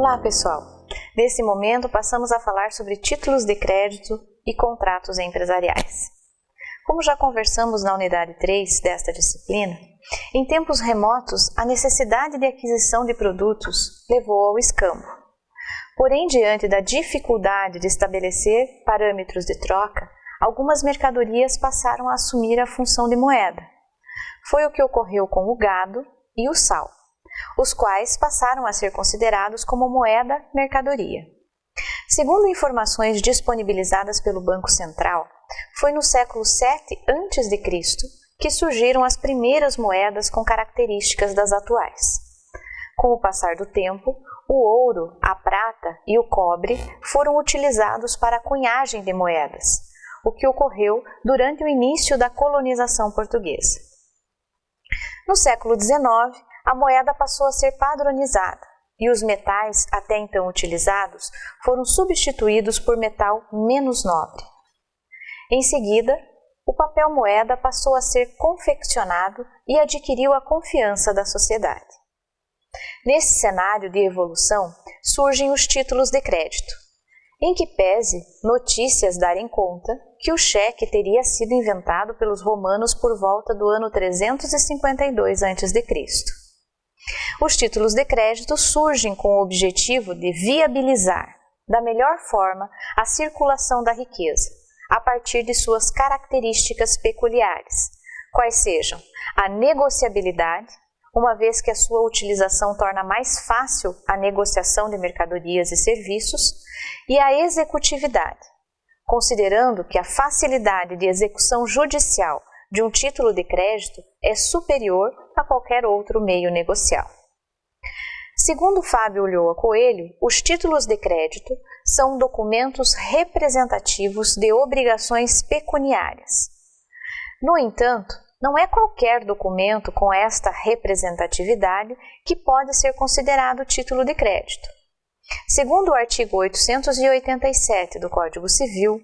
Olá pessoal! Nesse momento passamos a falar sobre títulos de crédito e contratos empresariais. Como já conversamos na unidade 3 desta disciplina, em tempos remotos a necessidade de aquisição de produtos levou ao escambo. Porém, diante da dificuldade de estabelecer parâmetros de troca, algumas mercadorias passaram a assumir a função de moeda. Foi o que ocorreu com o gado e o sal, os quais passaram a ser considerados como moeda mercadoria. Segundo informações disponibilizadas pelo Banco Central, foi no século VII a.C. que surgiram as primeiras moedas com características das atuais. Com o passar do tempo, o ouro, a prata e o cobre foram utilizados para a cunhagem de moedas, o que ocorreu durante o início da colonização portuguesa. No século XIX, a moeda passou a ser padronizada e os metais até então utilizados foram substituídos por metal menos nobre. Em seguida, o papel moeda passou a ser confeccionado e adquiriu a confiança da sociedade. Nesse cenário de evolução, surgem os títulos de crédito, em que pese notícias darem conta que o cheque teria sido inventado pelos romanos por volta do ano 352 a.C. Os títulos de crédito surgem com o objetivo de viabilizar, da melhor forma, a circulação da riqueza, a partir de suas características peculiares, quais sejam a negociabilidade, uma vez que a sua utilização torna mais fácil a negociação de mercadorias e serviços, e a executividade, considerando que a facilidade de execução judicial de um título de crédito é superior a qualquer outro meio negocial. Segundo Fábio Ulloa Coelho, os títulos de crédito são documentos representativos de obrigações pecuniárias. No entanto, não é qualquer documento com esta representatividade que pode ser considerado título de crédito. Segundo o artigo 887 do Código Civil,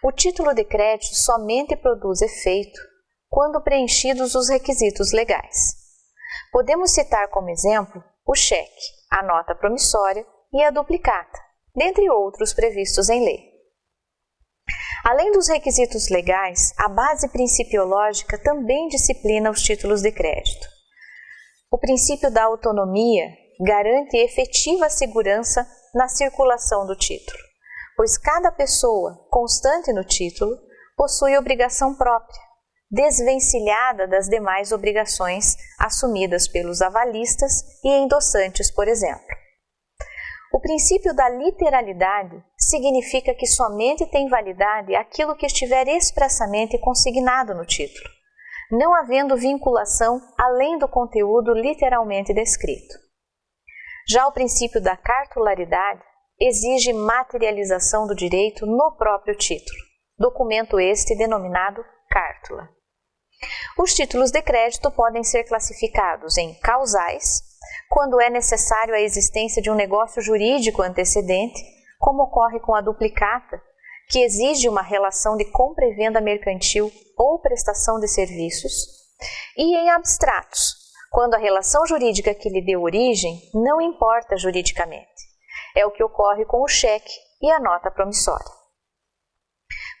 o título de crédito somente produz efeito quando preenchidos os requisitos legais. Podemos citar como exemplo o cheque, a nota promissória e a duplicata, dentre outros previstos em lei. Além dos requisitos legais, a base principiológica também disciplina os títulos de crédito. O princípio da autonomia garante efetiva segurança na circulação do título, pois cada pessoa constante no título possui obrigação própria, desvencilhada das demais obrigações assumidas pelos avalistas e endossantes, por exemplo. O princípio da literalidade significa que somente tem validade aquilo que estiver expressamente consignado no título, não havendo vinculação além do conteúdo literalmente descrito. Já o princípio da cartularidade exige materialização do direito no próprio título, documento este denominado cártula. Os títulos de crédito podem ser classificados em causais, quando é necessário a existência de um negócio jurídico antecedente, como ocorre com a duplicata, que exige uma relação de compra e venda mercantil ou prestação de serviços, e em abstratos, quando a relação jurídica que lhe deu origem não importa juridicamente. É o que ocorre com o cheque e a nota promissória.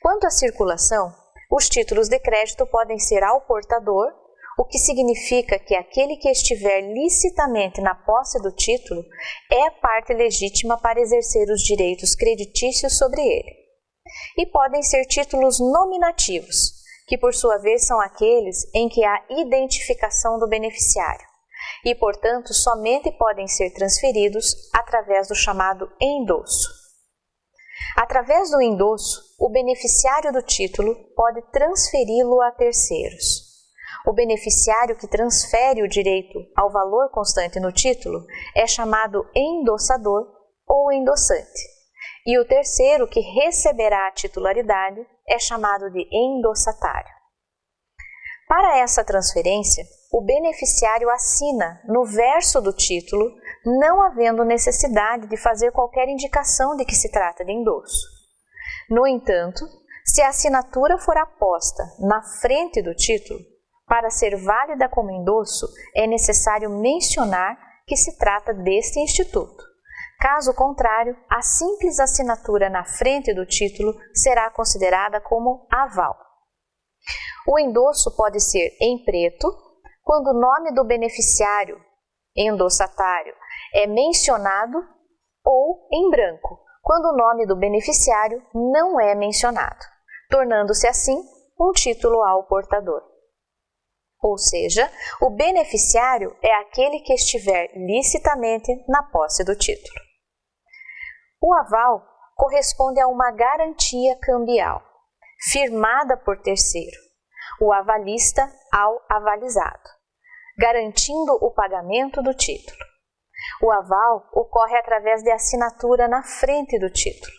Quanto à circulação, os títulos de crédito podem ser ao portador, o que significa que aquele que estiver licitamente na posse do título é parte legítima para exercer os direitos creditícios sobre ele. E podem ser títulos nominativos, que por sua vez são aqueles em que há identificação do beneficiário, e portanto somente podem ser transferidos através do chamado endosso. Através do endosso, o beneficiário do título pode transferi-lo a terceiros. O beneficiário que transfere o direito ao valor constante no título é chamado endossador ou endossante, e o terceiro que receberá a titularidade é chamado de endossatário. Para essa transferência, o beneficiário assina no verso do título, não havendo necessidade de fazer qualquer indicação de que se trata de endosso. No entanto, se a assinatura for aposta na frente do título, para ser válida como endosso, é necessário mencionar que se trata deste instituto, Caso contrário, a simples assinatura na frente do título será considerada como aval. O endosso pode ser em preto, quando o nome do beneficiário, endossatário, é mencionado, ou em branco, quando o nome do beneficiário não é mencionado, tornando-se assim um título ao portador. Ou seja, o beneficiário é aquele que estiver licitamente na posse do título. O aval corresponde a uma garantia cambial, firmada por terceiro, o avalista ao avalizado, garantindo o pagamento do título. O aval ocorre através de assinatura na frente do título.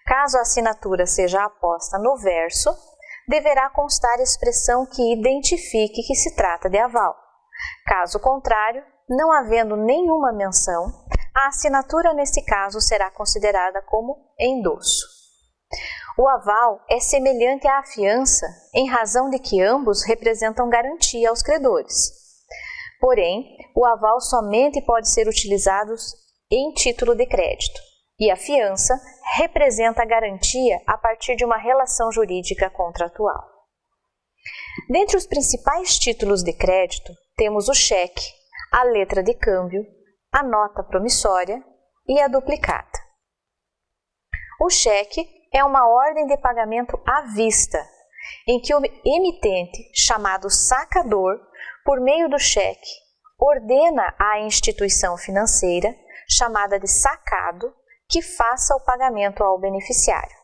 Caso a assinatura seja aposta no verso, deverá constar expressão que identifique que se trata de aval. Caso contrário, não havendo nenhuma menção, a assinatura nesse caso será considerada como endosso. O aval é semelhante à fiança em razão de que ambos representam garantia aos credores. Porém, o aval somente pode ser utilizado em título de crédito e a fiança representa a garantia a partir de uma relação jurídica contratual. Dentre os principais títulos de crédito, temos o cheque, a letra de câmbio, a nota promissória e a duplicata. O cheque é uma ordem de pagamento à vista, em que o emitente, chamado sacador, por meio do cheque, ordena à instituição financeira, chamada de sacado, que faça o pagamento ao beneficiário,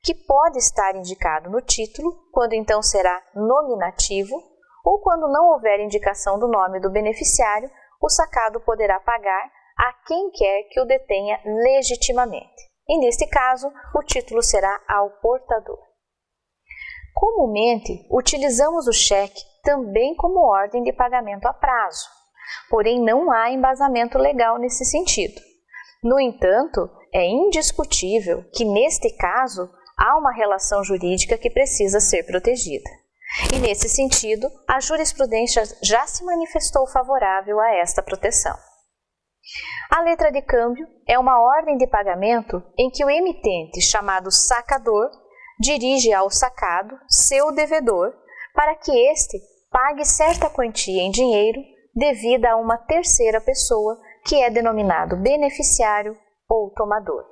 que pode estar indicado no título, quando então será nominativo, ou quando não houver indicação do nome do beneficiário, o sacado poderá pagar a quem quer que o detenha legitimamente. E neste caso, o título será ao portador. Comumente, utilizamos o cheque também como ordem de pagamento a prazo, porém não há embasamento legal nesse sentido. No entanto, é indiscutível que neste caso há uma relação jurídica que precisa ser protegida. E nesse sentido, a jurisprudência já se manifestou favorável a esta proteção. A letra de câmbio é uma ordem de pagamento em que o emitente, chamado sacador, dirige ao sacado, seu devedor, para que este pague certa quantia em dinheiro devida a uma terceira pessoa, que é denominado beneficiário ou tomador.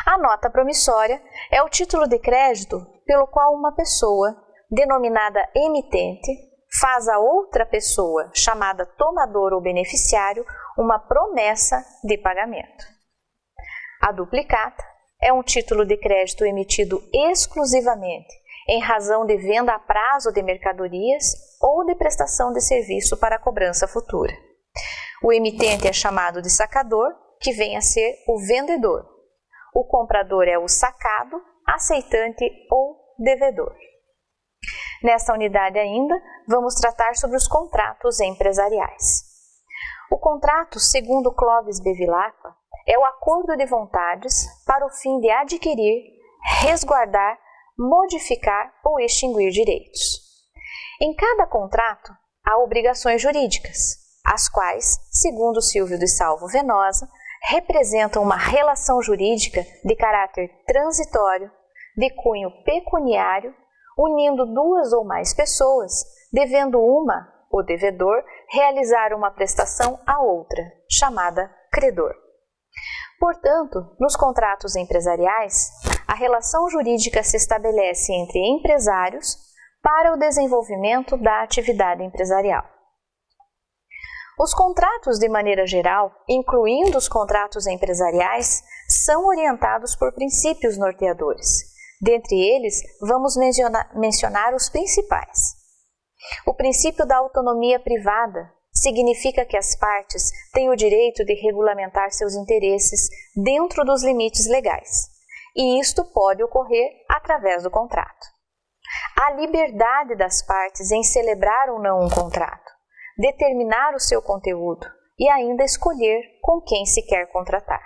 A nota promissória é o título de crédito pelo qual uma pessoa, denominada emitente, faz a outra pessoa, chamada tomador ou beneficiário, uma promessa de pagamento. A duplicata é um título de crédito emitido exclusivamente em razão de venda a prazo de mercadorias ou de prestação de serviço para cobrança futura. O emitente é chamado de sacador, que vem a ser o vendedor. O comprador é o sacado, aceitante ou devedor. Nesta unidade ainda, vamos tratar sobre os contratos empresariais. O contrato, segundo Clovis Bevilacqua, é o acordo de vontades para o fim de adquirir, resguardar, modificar ou extinguir direitos. Em cada contrato, há obrigações jurídicas, as quais, segundo Silvio de Salvo Venosa, representam uma relação jurídica de caráter transitório, de cunho pecuniário, unindo duas ou mais pessoas, devendo uma, o devedor, realizar uma prestação à outra, chamada credor. Portanto, nos contratos empresariais, a relação jurídica se estabelece entre empresários para o desenvolvimento da atividade empresarial. Os contratos, de maneira geral, incluindo os contratos empresariais, são orientados por princípios norteadores. Dentre eles, vamos mencionar os principais. O princípio da autonomia privada significa que as partes têm o direito de regulamentar seus interesses dentro dos limites legais, e isto pode ocorrer através do contrato. A liberdade das partes em celebrar ou não um contrato, determinar o seu conteúdo e ainda escolher com quem se quer contratar.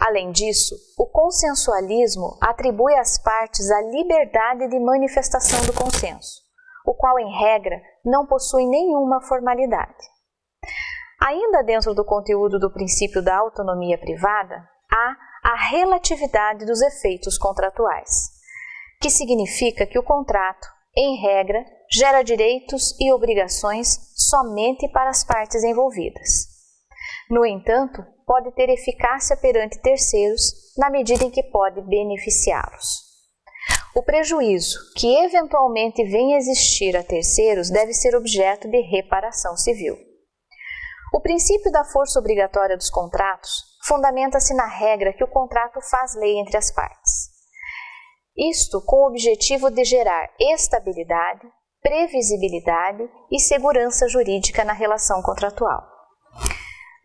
Além disso, o consensualismo atribui às partes a liberdade de manifestação do consenso, o qual, em regra, não possui nenhuma formalidade. Ainda dentro do conteúdo do princípio da autonomia privada, há a relatividade dos efeitos contratuais, que significa que o contrato, em regra, gera direitos e obrigações somente para as partes envolvidas. No entanto, pode ter eficácia perante terceiros na medida em que pode beneficiá-los. O prejuízo que eventualmente venha a existir a terceiros deve ser objeto de reparação civil. O princípio da força obrigatória dos contratos fundamenta-se na regra que o contrato faz lei entre as partes. Isto com o objetivo de gerar estabilidade, previsibilidade e segurança jurídica na relação contratual.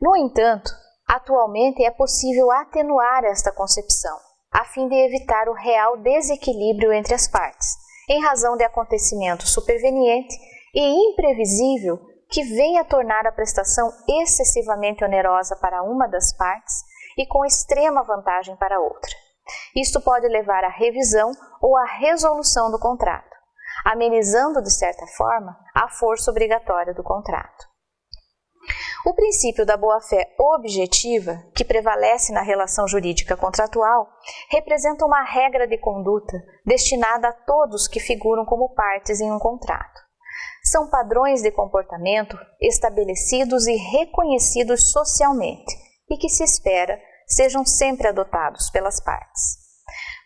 No entanto, atualmente é possível atenuar esta concepção, a fim de evitar o real desequilíbrio entre as partes, em razão de acontecimento superveniente e imprevisível que venha a tornar a prestação excessivamente onerosa para uma das partes e com extrema vantagem para outra. Isto pode levar à revisão ou à resolução do contrato, amenizando, de certa forma, a força obrigatória do contrato. O princípio da boa-fé objetiva, que prevalece na relação jurídica contratual, representa uma regra de conduta destinada a todos que figuram como partes em um contrato. São padrões de comportamento estabelecidos e reconhecidos socialmente e que se espera sejam sempre adotados pelas partes.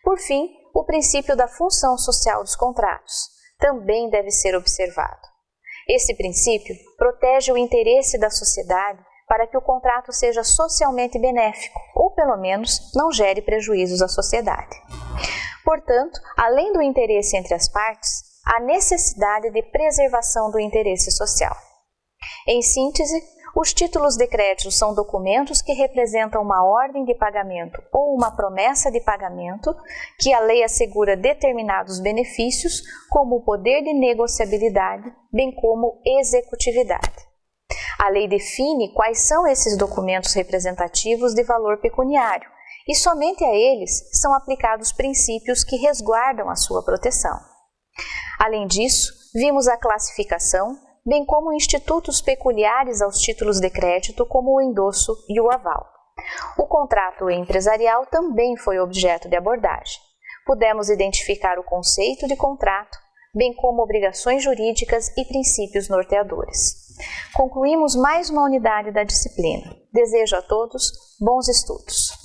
Por fim, o princípio da função social dos contratos também deve ser observado. Esse princípio protege o interesse da sociedade para que o contrato seja socialmente benéfico ou, pelo menos, não gere prejuízos à sociedade. Portanto, além do interesse entre as partes, há necessidade de preservação do interesse social. Em síntese, os títulos de crédito são documentos que representam uma ordem de pagamento ou uma promessa de pagamento que a lei assegura determinados benefícios, como o poder de negociabilidade, bem como executividade. A lei define quais são esses documentos representativos de valor pecuniário e somente a eles são aplicados princípios que resguardam a sua proteção. Além disso, vimos a classificação, bem como institutos peculiares aos títulos de crédito, como o endosso e o aval. O contrato empresarial também foi objeto de abordagem. Pudemos identificar o conceito de contrato, bem como obrigações jurídicas e princípios norteadores. Concluímos mais uma unidade da disciplina. Desejo a todos bons estudos.